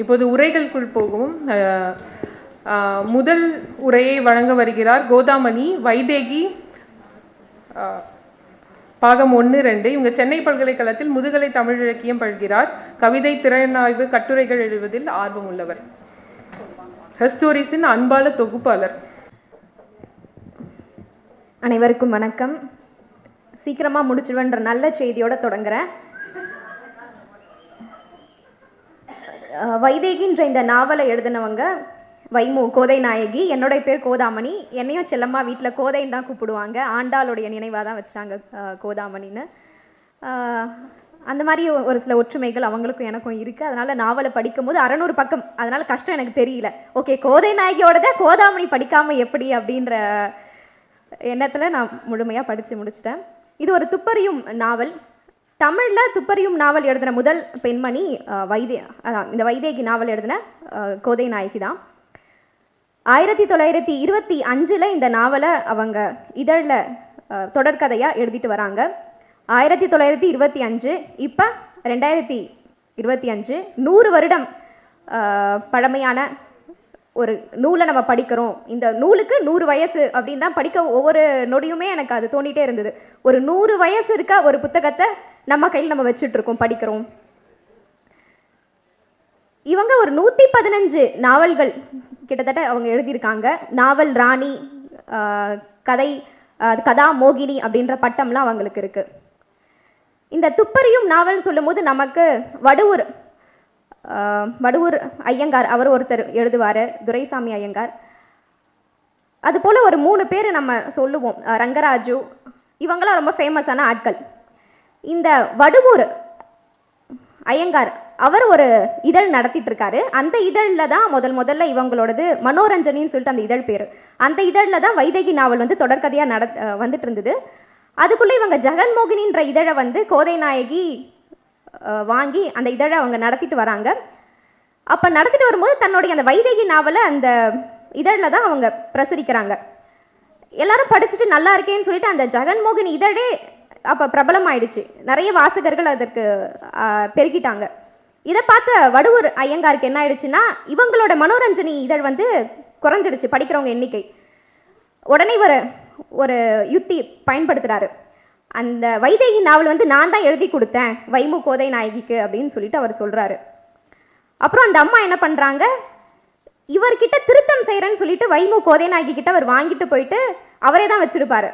இப்போது உரைகளுக்குள் போகவும் முதல் உரையை வழங்க வருகிறார் கோதாமணி. வைதேகி பாகம் 1-2. இவங்க சென்னை பல்கலைக்கழகத்தில் முதுகலை தமிழ் இலக்கியம் பயில்கிறார். கவிதை, திறனாய்வு, கட்டுரைகள் எழுதுவதில் ஆர்வம் உள்ளவர். ஹெஸ்டோரிஸின் அன்பால தொகுப்பாளர். அனைவருக்கும் வணக்கம். சீக்கிரமாக முடிச்சுடுவேன்ற நல்ல செய்தியோட தொடங்குறேன். வைதேகின்ற இந்த நாவலை எழுதினவங்க வைமு கோதை நாயகி. என்னுடைய பேர் கோதாமணி. என்னையும் செல்லம்மா வீட்டில் கோதைன்னு தான் கூப்பிடுவாங்க. ஆண்டாளுடைய நினைவாக தான் வச்சாங்க கோதாமணின்னு. அந்த மாதிரி ஒரு சில ஒற்றுமைகள் அவங்களுக்கும் எனக்கும் இருக்குது. அதனால் நாவலை படிக்கும் போது 600 பக்கம், அதனால் கஷ்டம் எனக்கு தெரியல. ஓகே, கோதை நாயகியோடத கோதாமணி படிக்காமல் எப்படி அப்படின்ற எண்ணத்தில் நான் முழுமையாக படித்து முடிச்சிட்டேன். இது ஒரு துப்பறியும் நாவல். தமிழில் துப்பறியும் நாவல் எழுதின முதல் பெண்மணி இந்த வைதேகி நாவல் எழுதின கோதை நாயகி தான். 1925 இந்த நாவலை அவங்க இதழில் தொடர்கதையாக எழுதிட்டு வராங்க. 1925 இப்போ 2025 100 வருடம் பழமையான ஒரு நூலை நம்ம படிக்கிறோம். இந்த நூலுக்கு 100 வயசு அப்படின்னு தான் படிக்க ஒவ்வொரு நொடியுமே எனக்கு அது தோண்டிகிட்டே இருந்தது. ஒரு 100 வயசு இருக்க ஒரு புத்தகத்தை நம்ம கையில் நம்ம வச்சுட்ருக்கோம், படிக்கிறோம். இவங்க ஒரு 115 நாவல்கள் கிட்டத்தட்ட அவங்க எழுதியிருக்காங்க. நாவல் ராணி, கதா மோகினி அப்படின்ற பட்டம்லாம் அவங்களுக்கு இருக்குது. இந்த துப்பறியும் நாவல் சொல்லும் போது நமக்கு வடுவூர் ஐயங்கார் அவர் ஒருத்தர் எழுதுவார், துரைசாமி ஐயங்கார். அதுபோல் ஒரு 3 பேர் நம்ம சொல்லுவோம். ரங்கராஜு, இவங்களாம் ரொம்ப ஃபேமஸான ஆட்கள். இந்த வடுவூர் ஐயங்கார் அவர் ஒரு இதழ் நடத்திட்டு இருக்காரு. அந்த இதழில் தான் முதல்ல இவங்களோடது மனோரஞ்சனின்னு சொல்லிட்டு அந்த இதழ் பேர். அந்த இதழில் தான் வைதேகி நாவல் தொடர்கதையாக வந்துட்டு இருந்தது. அதுக்குள்ளே இவங்க ஜெகன்மோகினின்ற இதழை கோதை நாயகி வாங்கி அந்த இதழை அவங்க நடத்திட்டு வராங்க. அப்போ நடத்திட்டு வரும்போது தன்னுடைய அந்த வைதேகி நாவலை அந்த இதழில் தான் அவங்க பிரசுரிக்கிறாங்க. எல்லாரும் படிச்சுட்டு நல்லா இருக்கேன்னு சொல்லிட்டு அந்த ஜெகன்மோகினி இதழே அப்போ பிரபலமாயிடுச்சு. நிறைய வாசகர்கள் அதற்கு பெருகிட்டாங்க. இதை பார்த்த வடுவூர் ஐயங்காருக்கு என்ன ஆயிடுச்சுன்னா, இவங்களோட மனோரஞ்சனி இதழ் குறைஞ்சிடுச்சு படிக்கிறவங்க எண்ணிக்கை. உடனே ஒரு யுக்தி பயன்படுத்துகிறாரு. அந்த வைதேகி நாவல் நான் தான் எழுதி கொடுத்தேன் வைமு கோதை நாயகிக்கு அப்படின்னு சொல்லிட்டு அவர் சொல்கிறாரு. அப்புறம் அந்த அம்மா என்ன பண்ணுறாங்க, இவர்கிட்ட திருத்தம் செய்கிறேன்னு சொல்லிட்டு வைமு கோதை நாயகி கிட்ட அவர் வாங்கிட்டு போயிட்டு அவரே தான் வச்சுருப்பார்.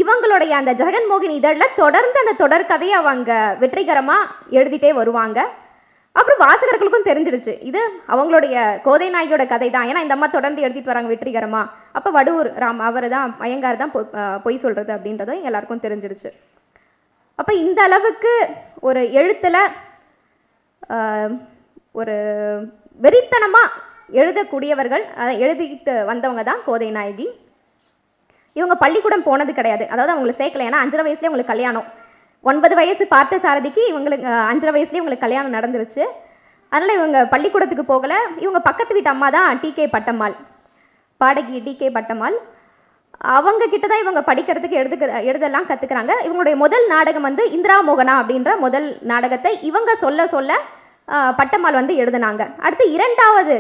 இவங்களுடைய அந்த ஜெகன்மோகினி இதழில் தொடர்ந்து அந்த தொடர்கதையை அவங்க வெற்றிகரமாக எழுதிட்டே வருவாங்க. அப்புறம் வாசகர்களுக்கும் தெரிஞ்சிடுச்சு இது அவங்களுடைய கோதை நாயகியோட கதை தான். ஏன்னா இந்த அம்மா தொடர்ந்து எழுதிட்டு வராங்க வெற்றிகரமாக. அப்போ வடுவூர் அவர் தான் ஐயங்கார் தான் பொய் சொல்கிறது அப்படின்றதும் எல்லாருக்கும் தெரிஞ்சிடுச்சு. அப்போ இந்த அளவுக்கு ஒரு எழுத்தில் ஒரு வெறித்தனமாக எழுதக்கூடியவர்கள், அதை எழுதிட்டு வந்தவங்க தான் கோதை நாயகி. இவங்க பள்ளிக்கூடம் போனது கிடையாது, அதாவது அவங்களை சேர்க்கல. ஏன்னா 5 வயசுலேயே அவங்களுக்கு கல்யாணம். 9 வயசு பார்த்த சாரதிக்கு இவங்களுக்கு 5 வயசுலேயே இவங்களுக்கு கல்யாணம் நடந்துருச்சு. அதனால் இவங்க பள்ளிக்கூடத்துக்கு போகலை. இவங்க பக்கத்து வீட்டு அம்மா தான் டிகே பட்டம்மாள், பாடகி டிகே பட்டம்மாள். அவங்க கிட்ட தான் இவங்க படிக்கிறதுக்கு எழுதலாம் கற்றுக்குறாங்க. இவங்களுடைய முதல் நாடகம் இந்திரா மோகனா அப்படின்ற முதல் நாடகத்தை இவங்க சொல்ல பட்டம்மாள் எழுதினாங்க. அடுத்து 2வது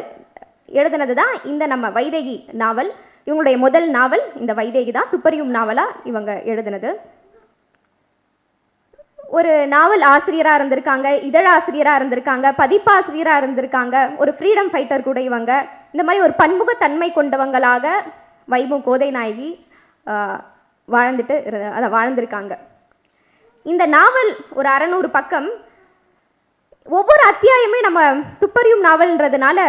எழுதினது தான் இந்த நம்ம வைதேகி நாவல். இவங்களுடைய முதல் நாவல் இந்த வைதேகி தான் துப்பறியும் நாவலாக இவங்க எழுதினது. ஒரு நாவல் ஆசிரியராக இருந்திருக்காங்க, இதழாசிரியராக இருந்திருக்காங்க, பதிப்பாசிரியராக இருந்திருக்காங்க, ஒரு ஃப்ரீடம் ஃபைட்டர் கூட இவங்க. இந்த மாதிரி ஒரு பன்முகத்தன்மை கொண்டவங்களாக வைமு கோதை நாயகி வாழ்ந்திருக்காங்க. இந்த நாவல் ஒரு 600 பக்கம். ஒவ்வொரு அத்தியாயமே நம்ம துப்பறியும் நாவல்ன்றதுனால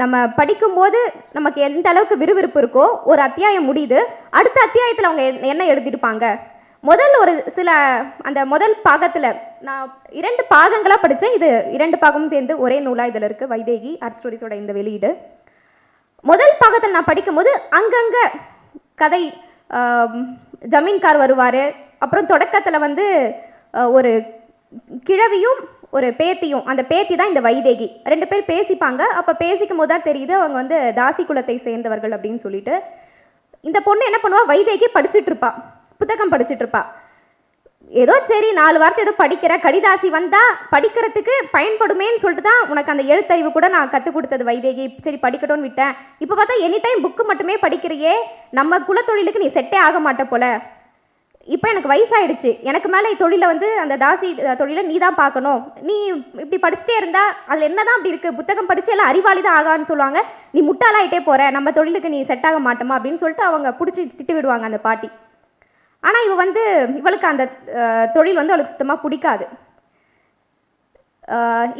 நம்ம படிக்கும்போது நமக்கு எந்த அளவுக்கு விறுவிறுப்பு இருக்கோ, ஒரு அத்தியாயம் முடியுது, அடுத்த அத்தியாயத்தில் அவங்க என்ன எழுதியிருப்பாங்க. ஒரு சில அந்த முதல் பாகத்தில் நான் 2 பாகங்களாக படித்தேன். இது 2 பாகமும் சேர்ந்து ஒரே நூலாக இதில் இருக்குது, வைதேகி ஆர்ட் ஸ்டோரிஸோட இந்த வெளியீடு. முதல் பாகத்தில் நான் படிக்கும்போது அங்கங்கே கதை, ஜமீன்கார் வருவார். அப்புறம் தொடக்கத்தில் ஒரு கிழவியும் ஒரு பேத்தியும், அந்த பேத்தி தான் இந்த வைதேகி, 2 பேர் பேசிப்பாங்க. அப்போ பேசிக்கும் போது தான் தெரியுது அவங்க தாசி குலத்தை சேர்ந்தவர்கள் அப்படின்னு சொல்லிட்டு. இந்த பொண்ணு என்ன பண்ணுவா, வைதேகி படிச்சுட்டு இருப்பா, புத்தகம் படிச்சுட்டு இருப்பா. ஏதோ சரி 4 வார்த்தை ஏதோ படிக்கிற, கடிதாசி வந்தால் படிக்கிறதுக்கு பயன்படுமேன்னு சொல்லிட்டு தான் உனக்கு அந்த எழுத்தறிவு கூட நான் கற்றுக் கொடுத்தது வைதேகி, சரி படிக்கட்டும்னு விட்டேன். இப்போ பார்த்தா எனி டைம் புக்கு மட்டுமே படிக்கிறியே, நம்ம குலத்தொழிலுக்கு நீ செட்டே ஆக மாட்ட போல. இப்போ எனக்கு வயசாயிடுச்சு, எனக்கு மேலே தொழிலை வந்து அந்த தாசி தொழிலை நீ தான் பார்க்கணும், நீ இப்படி படிச்சுட்டே இருந்தா அதில் என்ன தான் அப்படி இருக்குது, புத்தகம் படித்து எல்லாம் அறிவாளி தான் ஆகான்னு சொல்லுவாங்க, நீ முட்டாளாயிட்டே போகிற, நம்ம தொழிலுக்கு நீ செட் ஆக மாட்டோமா அப்படின்னு சொல்லிட்டு அவங்க பிடிச்சி திட்டு விடுவாங்க அந்த பாட்டி. ஆனால் இவ வந்து இவளுக்கு அந்த தொழில் வந்து அவளுக்கு சுத்தமாக பிடிக்காது.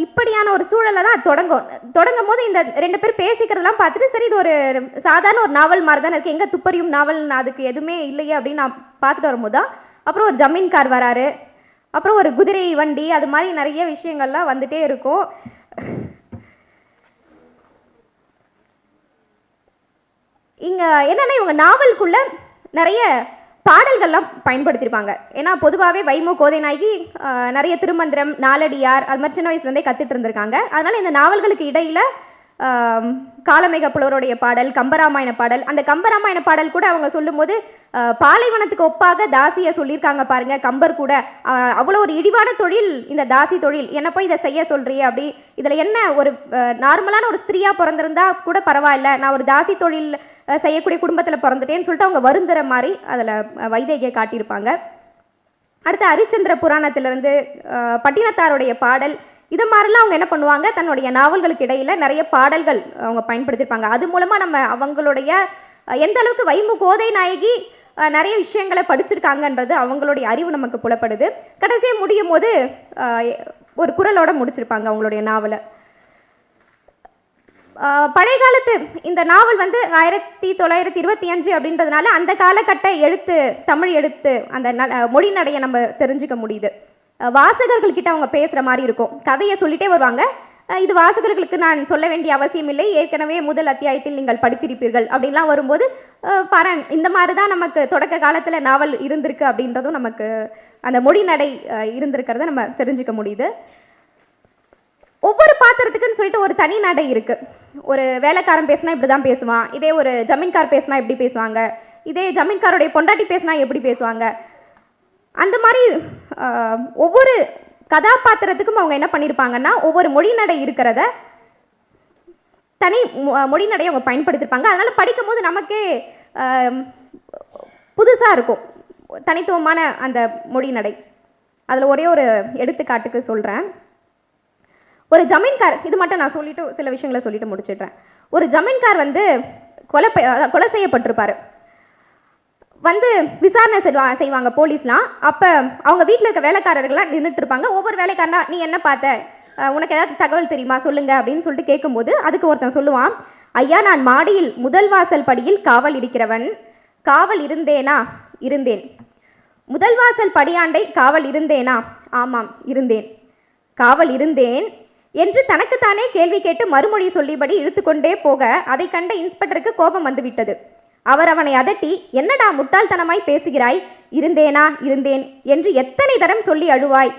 இப்படியான ஒரு சூழலை தான் தொடங்கும் போது இந்த 2 பேர் பேசிக்கிறதெல்லாம் பார்த்துட்டு சரி இது ஒரு சாதாரண ஒரு நாவல் மாதிரி தானே இருக்குது, எங்கே துப்பறியும் நாவல் அதுக்கு எதுவுமே இல்லையே அப்படின்னு நான் பார்த்துட்டு வரும்போது தான் அப்புறம் ஒரு ஜமீன்கார் வராரு, அப்புறம் ஒரு குதிரை வண்டி, அது மாதிரி நிறைய விஷயங்கள்லாம் வந்துட்டே இருக்கும். இங்கே என்னென்னா இவங்க நாவலுக்குள்ள நிறைய பாடல்கள்லாம் பயன்படுத்தியிருப்பாங்க. ஏன்னா பொதுவாகவே வைமு கோதைநாயகி நிறைய திருமந்திரம், நாலடியார் அது மாதிரி சின்ன வயசுலேருந்தே கற்றுட்டு இருந்திருக்காங்க. அதனால் இந்த நாவல்களுக்கு இடையில் காலமேக புலவருடைய பாடல், கம்பராமாயண பாடல், அந்த கம்பராமாயண பாடல் கூட அவங்க சொல்லும்போது பாலைவனத்துக்கு ஒப்பாக தாசியை சொல்லியிருக்காங்க பாருங்க. கம்பர் கூட அவ்வளோ ஒரு இழிவான தொழில் இந்த தாசி தொழில், என்ன போய் இதை செய்ய சொல்றியே அப்படி, இதில் என்ன ஒரு நார்மலான ஒரு ஸ்திரீயாக பிறந்திருந்தா கூட பரவாயில்ல, நான் ஒரு தாசி தொழில் செய்யக்கூடிய குடும்பத்தில் பிறந்துட்டேன்னு சொல்லிட்டு அவங்க வருந்துற மாதிரி அதில் வைதேகியை காட்டியிருப்பாங்க. அடுத்து ஹரிச்சந்திர புராணத்திலிருந்து பட்டினத்தாருடைய பாடல், இது மாதிரிலாம் அவங்க என்ன பண்ணுவாங்க, தன்னுடைய நாவல்களுக்கு இடையில் நிறைய பாடல்கள் அவங்க பயன்படுத்தியிருப்பாங்க. அது மூலமாக நம்ம அவங்களுடைய எந்த அளவுக்கு வைமு கோதை நாயகி நிறைய விஷயங்களை படிச்சிருக்காங்கன்றது அவங்களுடைய அறிவு நமக்கு புலப்படுது. கடைசியாக முடியும் போது ஒரு குறளோட முடிச்சிருப்பாங்க அவங்களுடைய நாவலை. பழைய காலத்து இந்த நாவல் வந்து 1925 அப்படின்றதுனால அந்த காலகட்ட எழுத்து, தமிழ் எழுத்து, அந்த மொழி நடையை நம்ம தெரிஞ்சுக்க முடியுது. வாசகர்கள்கிட்ட அவங்க பேசுகிற மாதிரி இருக்கும், கதையை சொல்லிட்டே வருவாங்க. இது வாசகர்களுக்கு நான் சொல்ல வேண்டிய அவசியம் இல்லை, ஏற்கனவே முதல் அத்தியாயத்தில் நீங்கள் படித்திருப்பீர்கள் அப்படின்லாம் வரும்போது பாரு இந்த மாதிரி தான் நமக்கு தொடக்க காலத்தில் நாவல் இருந்திருக்கு அப்படின்றதும் நமக்கு அந்த மொழி நடை இருந்திருக்கிறத நம்ம தெரிஞ்சுக்க முடியுது. ஒவ்வொரு பாத்திரத்துக்குன்னு சொல்லிட்டு ஒரு தனி நடை இருக்குது. ஒரு வேலைக்காரன் பேசினா இப்படி தான் பேசுவான், இதே ஒரு ஜமீன்கார் பேசினா எப்படி பேசுவாங்க, இதே ஜமீன்காரோடைய பொண்டாட்டி பேசினா எப்படி பேசுவாங்க. அந்த மாதிரி ஒவ்வொரு கதாபாத்திரத்துக்கும் அவங்க என்ன பண்ணியிருப்பாங்கன்னா ஒவ்வொரு மொழி நடை இருக்கிறத தனி மொழி நடையை அவங்க பயன்படுத்தியிருப்பாங்க. அதனால் படிக்கும் போது நமக்கே புதுசாக இருக்கும், தனித்துவமான அந்த மொழி நடை. அதில் ஒரே ஒரு எடுத்துக்காட்டுக்கு சொல்கிறேன். ஒரு ஜமீன்கார், இது மட்டும் நான் சொல்லிட்டு சில விஷயங்களை சொல்லிட்டு முடிச்சிடுறேன். ஒரு ஜமீன்கார் வந்து கொலை செய்யப்பட்டிருப்பார். வந்து விசாரணை செய்வாங்க போலீஸ்லாம். அப்போ அவங்க வீட்டில் இருக்க வேலைக்காரர்கள்லாம் நின்றுட்டு இருப்பாங்க. ஒவ்வொரு வேலைக்காரனா நீ என்ன பார்த்த, உனக்கு ஏதாவது தகவல் தெரியுமா சொல்லுங்க அப்படின்னு சொல்லிட்டு கேட்கும்போது அதுக்கு ஒருத்தன் சொல்லுவான், ஐயா நான் மாடியில் முதல் வாசல் படியில் காவல் இருக்கிறவன், காவல் இருந்தேனா, இருந்தேன். முதல் வாசல் படியாண்டை காவல் இருந்தேனா, ஆமாம் இருந்தேன். காவல் இருந்தேன் என்று தனக்குத்தானே கேள்வி கேட்டு மறுமொழி சொல்லிபடி இழுத்துக்கொண்டே போக அதை கண்ட இன்ஸ்பெக்டருக்கு கோபம் வந்துவிட்டது. அவர் அவனை அதட்டி, என்னடா முட்டாள்தனமாய் பேசுகிறாய், இருந்தேனா இருந்தேன் என்று எத்தனை தரம் சொல்லி அழுவாய்,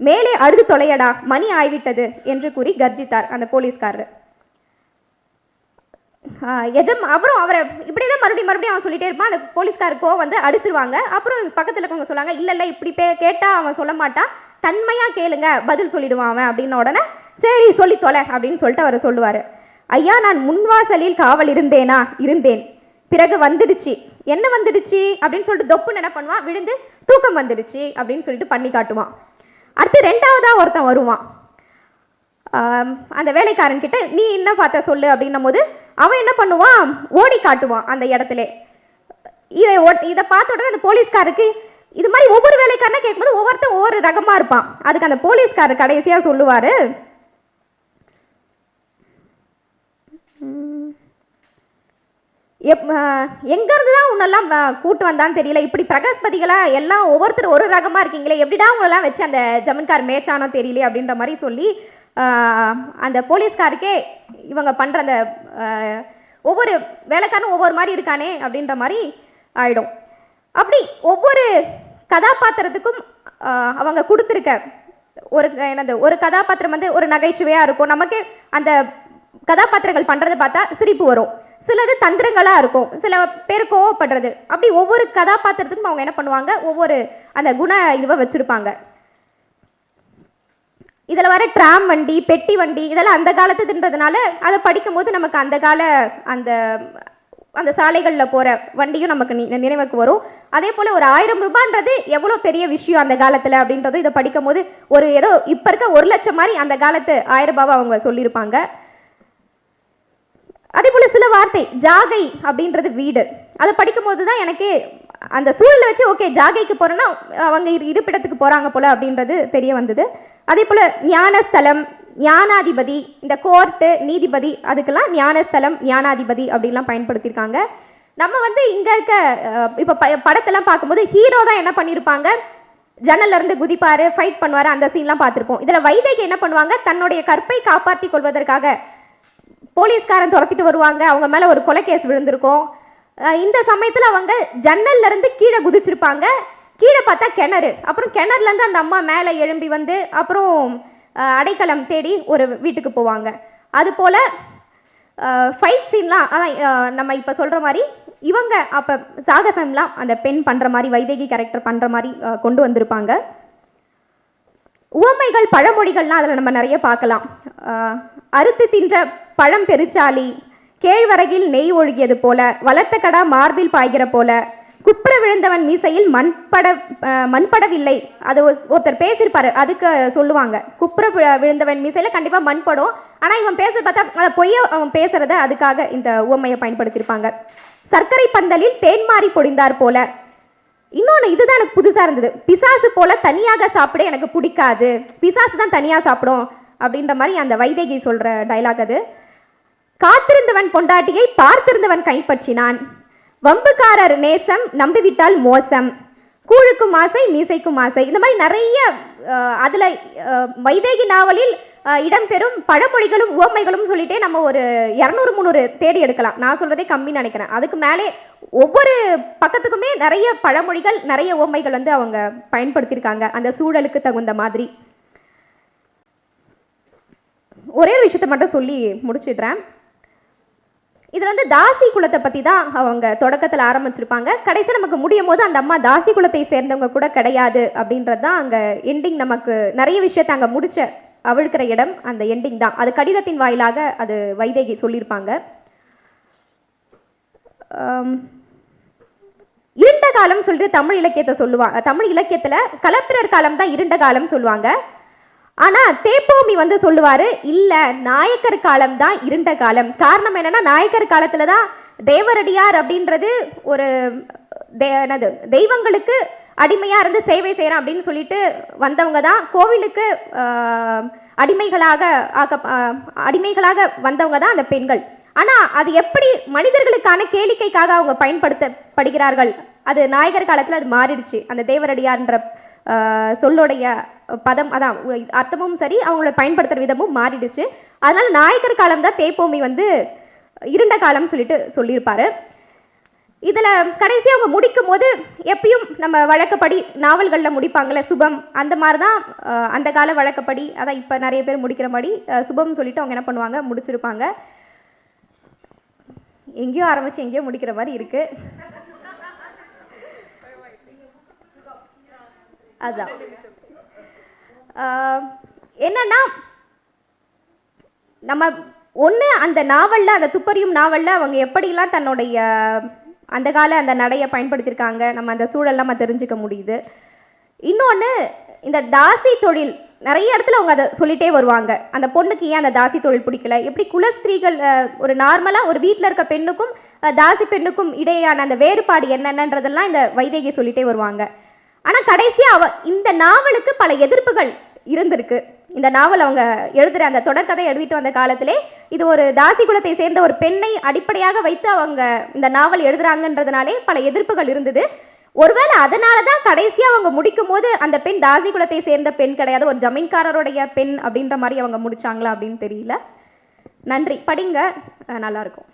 மேலே அழுது தொலையடா, மணி ஆய்விட்டது என்று கூறி கர்ஜித்தார் அந்த போலீஸ்காரர். அப்புறம் அவரை இப்படிதான் மறுபடியும் அவன் சொல்லிட்டே இருப்பான். அந்த போலீஸ்காரருக்கோ வந்து அடிச்சிருவாங்க. அப்புறம் பக்கத்தில் இருக்கவங்க சொன்னாங்க, இல்லை இப்படி கேட்டா அவன் சொல்ல மாட்டான், தன்மையாக கேளுங்க பதில் சொல்லிடுவான் அவன் அப்படின்ன உடனே சரி சொல்லி தொலை அப்படின்னு சொல்லிட்டு அவர் சொல்லுவார். ஐயா நான் முன்வாசலில் காவல் இருந்தேனா, இருந்தேன். பிறகு வந்துடுச்சு. என்ன வந்துடுச்சு அப்படின்னு சொல்லிட்டு தொப்புன்னு என்ன பண்ணுவான், விழுந்து தூக்கம் வந்துடுச்சு அப்படின்னு சொல்லிட்டு பண்ணி காட்டுவான். அடுத்து 2வதாக ஒருத்தன் வருவான். அந்த வேலைக்காரன் கிட்ட நீ என்ன பார்த்த சொல்லு அப்படின்னும் போது அவன் என்ன பண்ணுவான், ஓடி காட்டுவான் அந்த இடத்துல. இதை பார்த்த உடனே அந்த போலீஸ்காருக்கு இது மாதிரி ஒவ்வொரு வேலைக்காரனா கேட்கும்போது ஒவ்வொருத்தன் ஒவ்வொரு ரகமாக இருப்பான். அதுக்கு அந்த போலீஸ்காரர் கடைசியாக சொல்லுவார், எங்கேருந்து தான் உன்னெல்லாம் கூட்டு வந்தான்னு தெரியல, இப்படி பிரகஸ்பதிகளாக எல்லாம் ஒவ்வொருத்தர் ஒரு ரகமாக இருக்கீங்களே, எப்படிடா உங்களெல்லாம் வச்சு அந்த ஜமீன்கார் மேய்ச்சானோ தெரியல அப்படின்ற மாதிரி சொல்லி அந்த போலீஸ்காருக்கே இவங்க பண்ணுற அந்த ஒவ்வொரு வேலைக்காரனும் ஒவ்வொரு மாதிரி இருக்கானே அப்படின்ற மாதிரி ஆயிடும். அப்படி ஒவ்வொரு கதாபாத்திரத்துக்கும் அவங்க கொடுத்துருக்க ஒரு கதாபாத்திரம் வந்து ஒரு நகைச்சுவையாக இருக்கும். நமக்கு அந்த கதாபாத்திரங்கள் பண்ணுறதை பார்த்தா சிரிப்பு வரும். சிலது தந்திரங்களாக இருக்கும், சில பேர் கோவப்படுறது, அப்படி ஒவ்வொரு கதாபாத்திரத்துக்கும் அவங்க என்ன பண்ணுவாங்க, ஒவ்வொரு அந்த குண இதுவை வச்சுருப்பாங்க. இதில் வர ட்ராம் வண்டி, பெட்டி வண்டி, இதெல்லாம் அந்த காலத்துன்றதுனால அதை படிக்கும்போது நமக்கு அந்த கால அந்த அந்த சாலைகளில் போகிற வண்டியும் நமக்கு நினைவுக்கு வரும். அதே போல் ஒரு 1000 ரூபான்றது எவ்வளோ பெரிய விஷயம் அந்த காலத்தில் அப்படின்றதும் இதை படிக்கும் போது ஒரு ஏதோ இப்போ இருக்க 1 லட்சம் மாதிரி அந்த காலத்து 1000 ரூபாவை அவங்க சொல்லியிருப்பாங்க. அதே போல் சில வார்த்தை, ஜாகை அப்படின்றது வீடு, அதை படிக்கும்போது தான் எனக்கு அந்த சூழலை வச்சு ஓகே ஜாகைக்கு போகிறோன்னா அவங்க இருப்பிடத்துக்கு போகிறாங்க போல் அப்படின்றது தெரிய வந்தது. அதே போல் ஞானஸ்தலம், ஞானாதிபதி, இந்த கோர்ட்டு நீதிபதி, அதுக்கெல்லாம் ஞானஸ்தலம், ஞானாதிபதி அப்படின்லாம் பயன்படுத்தியிருக்காங்க. நம்ம வந்து இங்கே இருக்க இப்போ படத்தெல்லாம் பார்க்கும்போது ஹீரோ தான் என்ன பண்ணியிருப்பாங்க, ஜன்னல்லேருந்து குதிப்பார், ஃபைட் பண்ணுவார், அந்த சீன்லாம் பார்த்துருப்போம். இதில் வைதேகி என்ன பண்ணுவாங்க, தன்னுடைய கற்பை காப்பாற்றி கொள்வதற்காக போலீஸ்காரன் துரத்திட்டு வருவாங்க, அவங்க மேலே ஒரு கொலை கேஸ் விழுந்திருக்கும். இந்த சமயத்தில் அவங்க ஜன்னல்லேருந்து கீழே குதிச்சிருப்பாங்க, கீழே பார்த்தா கிணறு, அப்புறம் கிணறுலேருந்து அந்த அம்மா மேலே எழும்பி வந்து அப்புறம் அடைக்கலம் தேடி ஒரு வீட்டுக்கு போவாங்க. அதுபோல் ஃபைட் சீன்லாம் அதான் நம்ம இப்போ சொல்கிற மாதிரி இவங்க அப்போ சாகசம்லாம் அந்த பெண் பண்ணுற மாதிரி, வைதேகி கேரக்டர் பண்ணுற மாதிரி கொண்டு வந்திருப்பாங்க. உவமைகள், பழமொழிகள்லாம் அதில் நம்ம நிறைய பார்க்கலாம். அறுத்து தின்ற பழம் பெருச்சாலி, கேழ்வரகில் நெய் ஒழுகியது போல, வளர்த்த கடா மார்பில் பாய்கிற போல, குப்புற விழுந்தவன் மீசையில் மண்படவில்லை. அது ஒருத்தர் பேசியிருப்பாரு, அதுக்கு சொல்லுவாங்க குப்புற விழுந்தவன் மீசையில் கண்டிப்பாக மண்படும். ஆனால் இவன் பேச பார்த்தா அதை பொய்ய அவன் பேசுறத அதுக்காக இந்த உவமையை பயன்படுத்தியிருப்பாங்க. சர்க்கரை பந்தலில் தேன்மாரி பொழிந்தார் போல. இன்னொன்று இதுதான் எனக்கு புதுசாக இருந்தது, பிசாசு போல தனியாக சாப்பிட எனக்கு பிடிக்காது, பிசாசு தான் தனியாக சாப்பிடும் அப்படின்ற மாதிரி அந்த வைதேகி சொல்கிற டைலாக் அது. காத்திருந்தவன் பொண்டாட்டியை பார்த்திருந்தவன் கைப்பற்றினான், வம்புக்காரர் நேசம் நம்பிவிட்டால் மோசம், கூழுக்கும் ஆசை மீசைக்கும் ஆசை. இந்த மாதிரி நிறைய அதில் வைதேகி நாவலில் இடம்பெறும் பழமொழிகளும் உவமைகளும் சொல்லிட்டே நம்ம ஒரு 200-300 தேடி எடுக்கலாம். நான் சொல்கிறதே கம்மின்னு நினைக்கிறேன். அதுக்கு மேலே ஒவ்வொரு பக்கத்துக்குமே நிறைய பழமொழிகள், நிறைய உவமைகள் வந்து அவங்க பயன்படுத்தியிருக்காங்க அந்த சூழலுக்கு தகுந்த மாதிரி. ஒரே ஒரு விஷயத்தை மட்டும் சொல்லி முடிச்சிடுறேன். இதில் வந்து தாசி குலத்தை பற்றி தான் அவங்க தொடக்கத்தில் ஆரம்பிச்சிருப்பாங்க. கடைசி நமக்கு முடியும் போது அந்த அம்மா தாசி குலத்தை சேர்ந்தவங்க கூட கிடையாது அப்படின்றது தான் அங்கே எண்டிங். நமக்கு நிறைய விஷயத்தை அங்கே முடிச்ச அவிழ்க்கிற இடம் அந்த எண்டிங் தான். அது கடிதத்தின் வாயிலாக அது வைதேகி சொல்லியிருப்பாங்க. இருண்ட காலம் சொல்லிட்டு தமிழ் இலக்கியத்தை சொல்லுவாங்க. தமிழ் இலக்கியத்தில் கலப்பிரர் காலம் தான் இருண்ட காலம் சொல்லுவாங்க. ஆனால் தேப்போமி வந்து சொல்லுவார், இல்லை நாயக்கர் காலம் தான் இருண்ட காலம். காரணம் என்னென்னா, நாயக்கர் காலத்தில் தான் தேவரடியார் அப்படின்றது ஒரு என்னது தெய்வங்களுக்கு அடிமையாக இருந்து சேவை செய்கிறேன் அப்படின்னு சொல்லிட்டு வந்தவங்க தான். கோவிலுக்கு அடிமைகளாக வந்தவங்க தான் அந்த பெண்கள். ஆனால் அது எப்படி மனிதர்களுக்கான கேளிக்கைக்காக அவங்க பயன்படுத்தப்படுகிறார்கள், அது நாயக்கர் காலத்தில் அது மாறிடுச்சு. அந்த தேவரடியார்ன்ற சொல்லுடைய பதம் அதான் அர்த்தமும் சரி, அவங்களோட பயன்படுத்துகிற விதமும் மாறிடுச்சு. அதனால் நாயக்கர் காலம் தான் தேப்போமி வந்து இருண்ட காலம் சொல்லிட்டு சொல்லியிருப்பாரு. இதில் கடைசி அவங்க முடிக்கும் போது எப்பயும் நம்ம வழக்கப்படி நாவல்களில் முடிப்பாங்கள்ல, சுபம், அந்த மாதிரி தான் அந்த கால வழக்கப்படி, அதான் இப்போ நிறைய பேர் முடிக்கிற மாதிரி சுபம் சொல்லிட்டு அவங்க என்ன பண்ணுவாங்க, முடிச்சிருப்பாங்க. எங்கேயோ ஆரம்பித்து எங்கேயோ முடிக்கிற மாதிரி இருக்குது. அதுதான் என்னன்னா, நம்ம ஒன்று அந்த நாவலில், அந்த துப்பறியும் நாவலில் அவங்க எப்படிலாம் தன்னுடைய அந்த கால அந்த நடையை பயன்படுத்தியிருக்காங்க, நம்ம அந்த சூழல்லாம் நம்ம தெரிஞ்சுக்க முடியுது. இன்னொன்று, இந்த தாசி தொழில் நிறைய இடத்துல அவங்க அதை சொல்லிகிட்டே வருவாங்க. அந்த பொண்ணுக்கு ஏன் அந்த தாசி தொழில் பிடிக்கல, எப்படி குலஸ்திரீகள் ஒரு நார்மலாக ஒரு வீட்டில் இருக்க பெண்ணுக்கும் தாசி பெண்ணுக்கும் இடையான அந்த வேறுபாடு என்னென்னன்றதெல்லாம் இந்த வைதேகி சொல்லிகிட்டே வருவாங்க. ஆனால் கடைசியாக இந்த நாவலுக்கு பல எதிர்ப்புகள் இருந்திருக்கு. இந்த நாவல் அவங்க எழுதுகிற அந்த தொடர்கதை எழுதிட்டு வந்த காலத்திலே இது ஒரு தாசி குலத்தை சேர்ந்த ஒரு பெண்ணை அடிப்படையாக வைத்து அவங்க இந்த நாவல் எழுதுறாங்கன்றதுனாலே பல எதிர்ப்புகள் இருந்தது. ஒருவேளை அதனால தான் கடைசியாக அவங்க முடிக்கும் போது அந்த பெண் தாசி குலத்தை சேர்ந்த பெண் கிடையாது, ஒரு ஜமீன்காரருடைய பெண் அப்படின்ற மாதிரி அவங்க முடிச்சாங்களா அப்படின்னு தெரியல. நன்றி, படிங்க, நல்லாயிருக்கும்.